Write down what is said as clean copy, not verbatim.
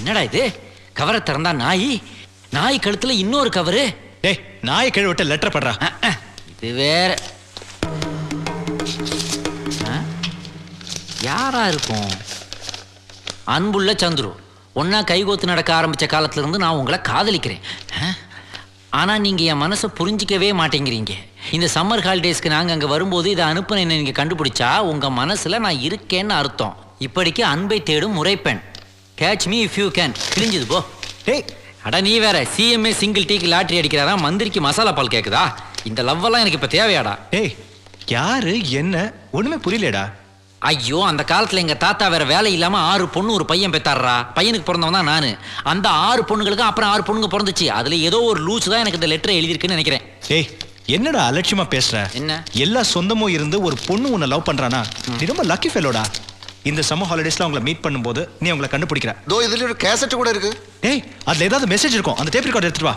என்னடா இது? கவரை திறந்தா நாய் கழுத்துல இன்னொரு கவரு. டேய், நாயை கீழ விட்டு லெட்டர் பண்றா. இது வேற யாரா இருக்கும்? அன்புள்ள சந்துரு, ஒன்னா கைகோத்து நடக்க ஆரம்பிச்ச காலத்துல இருந்து நான் உங்களை காதலிக்கிறேன். ஆனா நீங்க என் மனசை புரிஞ்சிக்கவே மாட்டேங்கிறீங்க. இந்த சம்மர் ஹாலிடேஸ்க்கு நாங்க அங்க வரும்போது இதை அனுப்புன நீங்க கண்டுபிடிச்சா உங்க மனசுல நான் இருக்கேன்னு அர்த்தம். இப்படிக்கு அன்பை தேடும் முறைப்பெண். Catch me if you can. கிழிஞ்சது போ. டேய், அட நீ வேற சிஎம்ஏ சிங்கிள் டீக்கு லாட்டரி அடிக்கிறாரா, மந்திரிக்கு மசாலா பால் கேக்குதா? இந்த லவ் எல்லாம் எனக்கு இப்ப தேவையாடா? டேய், யாரு என்ன ஒண்ணுமே புரியலடா. ஐயோ, அந்த காலத்துல எங்க தாத்தா வேற வேலை இல்லாம 6 பொண்ணு ஒரு பையன் பெத்தாடுறா. பையனுக்கு பிறந்தவன் தான் நானு. அந்த 6 பொண்ணுங்களுக்கு அப்புறம் 6 பொண்ணுங்க பிறந்துச்சு. அதுல ஏதோ ஒரு லூஸ் தான் எனக்கு இந்த லெட்டர் எழுதிருக்குன்னு நினைக்கிறேன். டேய், என்னடா அலட்சியமா பேசுற? என்ன எல்லா சொந்தமும் இருந்து ஒரு பொண்ணு உன்னை லவ் பண்றானா? நீ ரொம்ப லக்கி ஃபெல்லோடா. இந்த சம்மர் ஹாலிடேஸ்ல அவங்கள மீட் பண்ணும்போது நீ அவங்கள கண்டுபிடிக்கிற. இதுல ஒரு கேசட் கூட இருக்கு. டேய், அதுல ஏதாவது மெசேஜ் இருக்கும். அந்த டேப் ரெக்கார்டர் எடுத்துட்டு வா.